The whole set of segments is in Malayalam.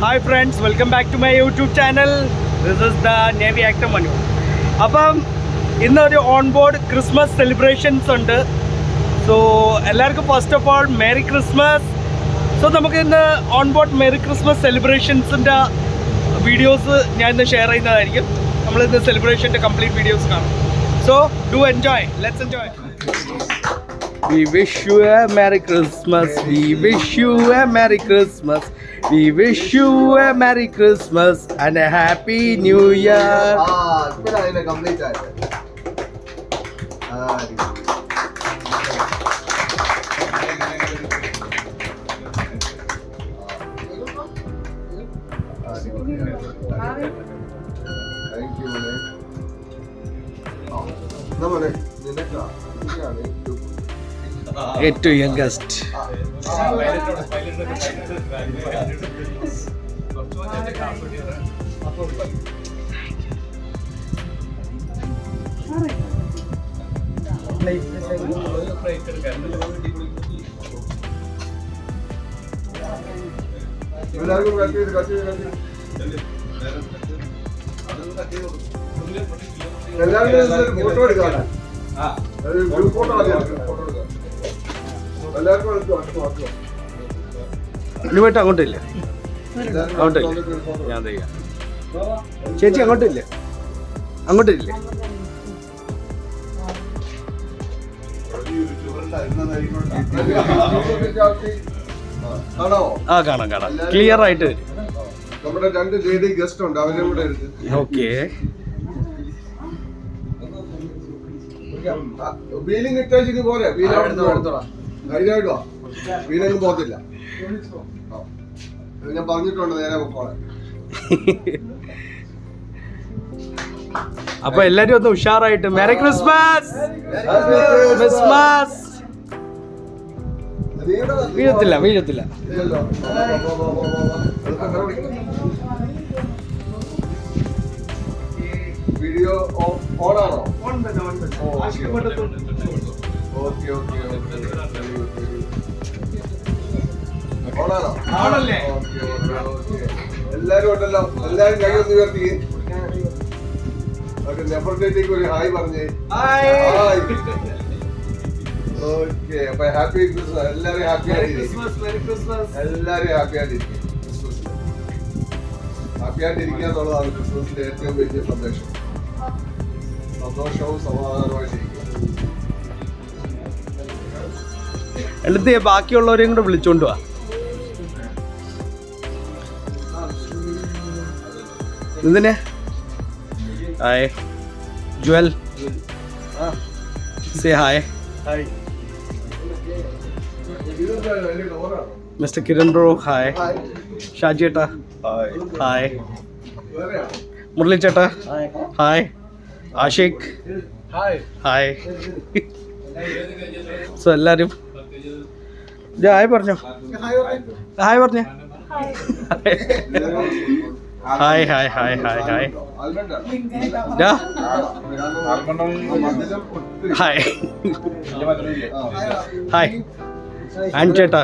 Hi friends, welcome back to my YouTube channel. This is the Navy actor Manu. അപ്പം ഇന്നൊരു ഓൺ ബോർഡ് ക്രിസ്മസ് സെലിബ്രേഷൻസ് ഉണ്ട്. സോ എല്ലാവർക്കും first of all merry Christmas. So നമുക്ക് ഇന്ന് ഓൺ ബോർഡ് മേരി ക്രിസ്മസ് സെലിബ്രേഷൻസിൻ്റെ വീഡിയോസ് ഞാൻ ഇന്ന് ഷെയർ ചെയ്യുന്നതായിരിക്കും. നമ്മളിന്ന് സെലിബ്രേഷൻ്റെ കംപ്ലീറ്റ് വീഡിയോസ് കാണും. So do enjoy, let's enjoy. We wish you a Merry Christmas. We wish you a Merry Christmas. We wish you a Merry Christmas and a Happy New Year. ഇപ്പഴാണ് കംപ്ലീറ്റ് ആയത്. താങ്ക് യു മോനെ. നിനക്കാ ഏറ്റവും യംഗസ്റ്റ് എല്ലാവർക്കും എല്ലാവരും ഫോട്ടോ എടുക്കാം. ഗ്രൂപ്പ് ഫോട്ടോ പോയിട്ട് അങ്ങോട്ടില്ല, അങ്ങോട്ടില്ല. ഞാൻ ചെയ്യാം. ചേച്ചി അങ്ങോട്ടില്ല, അങ്ങോട്ടില്ലേ? ആ കാണാം കാണാം, ക്ലിയർ ആയിട്ട്. നമ്മുടെ 2 ലേഡി ഗസ്റ്റ് ഉണ്ട്, അവരെ കൂടെ എടുത്ത്. ഓക്കെ. വീലിംഗ് ഇട്ടേക്ക് പോരെ, ധൈര്യമായിട്ടോ. വീലങ്ങ് പോകത്തില്ല, ഞാൻ പറഞ്ഞിട്ടുണ്ട് നേരെ പൊക്കോളെ. അപ്പൊ എല്ലാരും ഒന്ന് ഉഷാറായിട്ട് മേരി ക്രിസ്മസ്. ക്രിസ്മസ് വീഴത്തില്ല, വീഴത്തില്ല. വീഡിയോ ഓണാണോ? ഓണാണോ? എല്ലാരും ഉണ്ടല്ലോ, എല്ലാരും കൈ ഒന്ന് ഉയർത്തി. നെഫർട്ടേക്ക് ഒരു ഹായ് പറഞ്ഞേ. ഓക്കെ, അപ്പൊ ഹാപ്പി ക്രിസ്മസ്. എല്ലാരും ഹാപ്പി ആയിട്ടിരിക്കും, എല്ലാരും ഹാപ്പി ആയിട്ടിരിക്കും. ഹാപ്പി ആയിട്ടിരിക്കുക എന്നുള്ളതാണ് ക്രിസ്മസിന്റെ ഏറ്റവും വലിയ സന്ദേശം. സന്തോഷവും സമാധാനമായിട്ടിരിക്കുക. എന്നിട്ട് ബാക്കിയുള്ളവരെയും കൂടെ വിളിച്ചോണ്ട് വാ. എന്തിനാ? Hi Jewel, say hi. Mister Kiran bro hi. Shaji ചേട്ടാ ഹായ്. മുരളി ചേട്ടാ ഹായ്. ആഷിഖ് ഹായ്. സോ എല്ലാവരും ഹായ് പറഞ്ഞോ, ഹായ് പറഞ്ഞോ. Hi hi hi hi hi hi hi. ആൻ ചേട്ടാ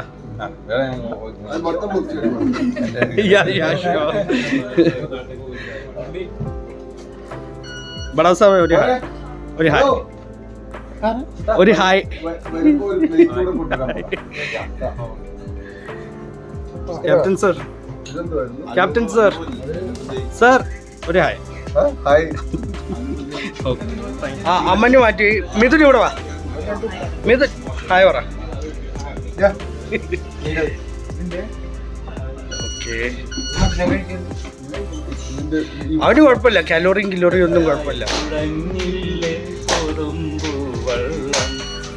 ബടാ സാബ് ഒരു ഹായ്, ഒരു ഹായ്, ഒരു hi. Captain sir, captain sir, sir ഒരു ഹായ്. ആ അമ്മന് മാറ്റി. മിഥുൻ ഇവിടെ വാ. മിഥുൻ ഹായ് പറ. അവന് കുഴപ്പമില്ല, കാലോറിയും കിലോറിയും ഒന്നും കുഴപ്പമില്ല.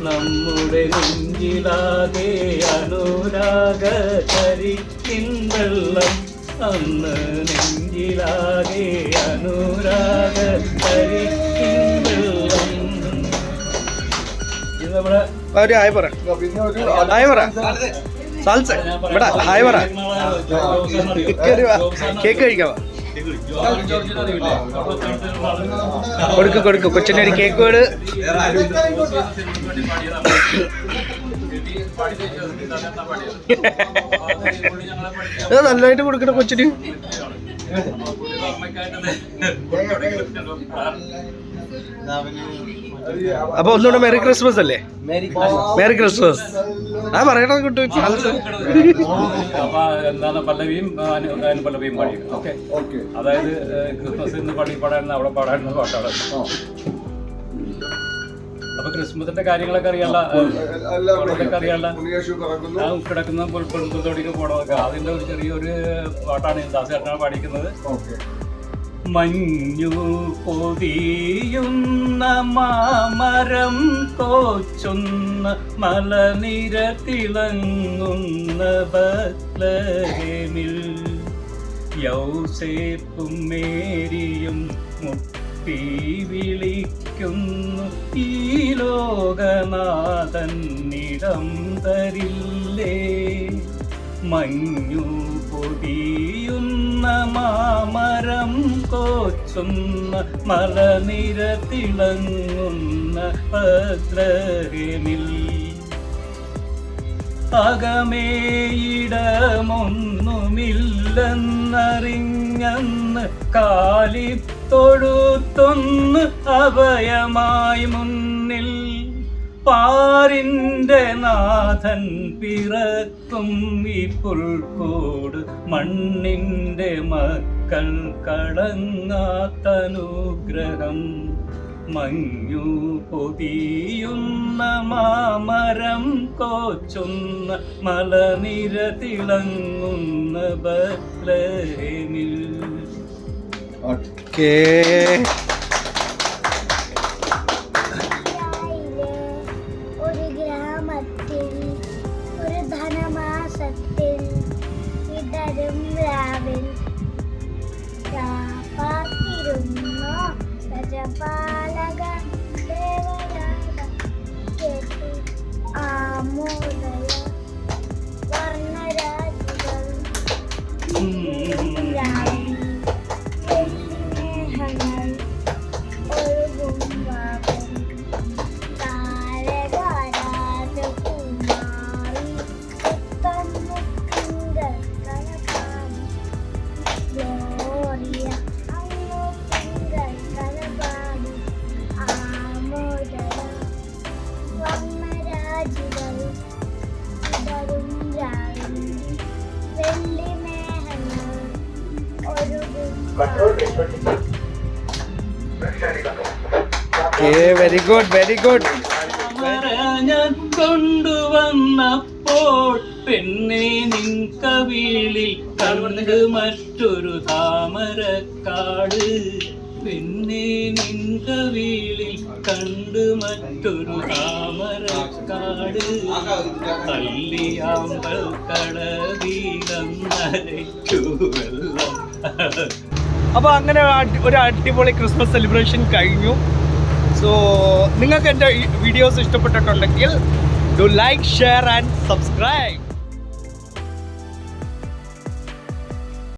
നമ്മുടെ നെഞ്ചിലാകെ അനുരാഗ കരിക്കിൻ വെള്ളം, അന്ന് നെഞ്ചിലാകെ അനുരാഗ കരിക്കിൻ വെള്ളം. ഒരു ഹായ് പറ, ഹായ് പറ. സാൽസ ഇവിടെ ഹായ് പറ. കേക്ക് കഴിക്കാവാ. കൊടുക്ക് കൊടുക്ക്, കൊച്ചിൻ്റെ ഒരു കേക്ക് വേട്. നല്ലതായിട്ട് കൊടുക്കണ കൊച്ചിന്. അപ്പൊ ഒന്നുകൂടെ മെറി ക്രിസ്മസ് അല്ലേ? മെറി ക്രിസ്മസ് ആ പറയണത് കിട്ടും. എന്താണ് പല്ലവിയും അനുപല്ലവിയും പാടിയത്. ഓക്കെ, അതായത് ക്രിസ്മസ് ഇന്ന് പള്ളി പാടായിരുന്നു, അവിടെ പാടായിരുന്നു പാട്ടാണ്. അപ്പൊ ക്രിസ്മസിന്റെ കാര്യങ്ങളൊക്കെ അറിയാനുള്ള കിടക്കുന്ന പുൽപ്പുറത്തോടേക്ക് പോകണമൊക്കെ അതിന്റെ ഒരു ചെറിയൊരു പാട്ടാണ് ദാസേട്ടനാണ് പാടിക്കുന്നത്. മഞ്ഞു പൊതിയുന്ന മാമരം കോച്ചുന്ന മലനിര തിളങ്ങുന്ന ബത്ലഹേമിൽ യൗസേപ്പും മേരിയും മുട്ടി വിളിക്കുന്നു, ഈ ലോകനാഥന്നിടം തരില്ലേ. മഞ്ഞു പൊതിയുന്ന മാമരം കോച്ചുന്ന മലനിര തിളങ്ങുന്ന ബത്ലഹേമിൽ അകമേയിടമൊന്നുമില്ലെന്നറിഞ്ഞന്ന് കാലിത്തൊഴുത്തൊന്ന് അഭയമായി മുന്നിൽ പാരിന്റെ നാഥൻ പിറക്കും ഈ പുൽക്കൂട് മണ്ണിന്റെ മക്കൾ കടങ്ങാത്തനുഗ്രഹം. മഞ്ഞു പൊതിയുന്ന മാമരം കോച്ചുന്ന മലനിര തിളങ്ങുന്ന ബത്ലഹേമിൽ. ഓക്കേ, ഒരു ഗ്രാമത്തിൽ ഒരു ധനമാസത്തിൽ ഇടരും രാവിൽ കാത്തിരുന്നു രജപാലക ദേവരാഗ കേട്ടു ആമോദയ വർണ്ണരാജികൾ വെള്ളിമേഘങ്ങൾ ഒഴുകും വാവൻ താരകാരാജകുമാരി തിങ്കൾ കനപാടി ഗ്ലോറിയ അങ്ങു തിങ്കൾ കനപാടി ആമോദയ വർണ്ണരാജികൾ ഇടരും രാവിൽ വെള്ളിമേഘങ്ങൾ ഒഴുകും വെരി ഗുഡ്, വെരി ഗുഡ്. ഞാൻ കൊണ്ടുവന്നപ്പോൾ പെണ്ണെ നിൻ കവിളിൽ കണ്ട് മറ്റൊരു താമരക്കാട്. പെണ്ണെ നിൻ കവിളിൽ കണ്ട് മറ്റൊരു താമരക്കാട്. തല്ലിയാമ്പൽ കടവിലന്നരയ്ക്കു വെള്ളം. അപ്പോൾ അങ്ങനെ ഒരു അടിപൊളി ക്രിസ്മസ് സെലിബ്രേഷൻ കഴിഞ്ഞു. സോ നിങ്ങൾക്ക് എൻ്റെ വീഡിയോസ് ഇഷ്ടപ്പെട്ടിട്ടുണ്ടെങ്കിൽ do like, share and subscribe.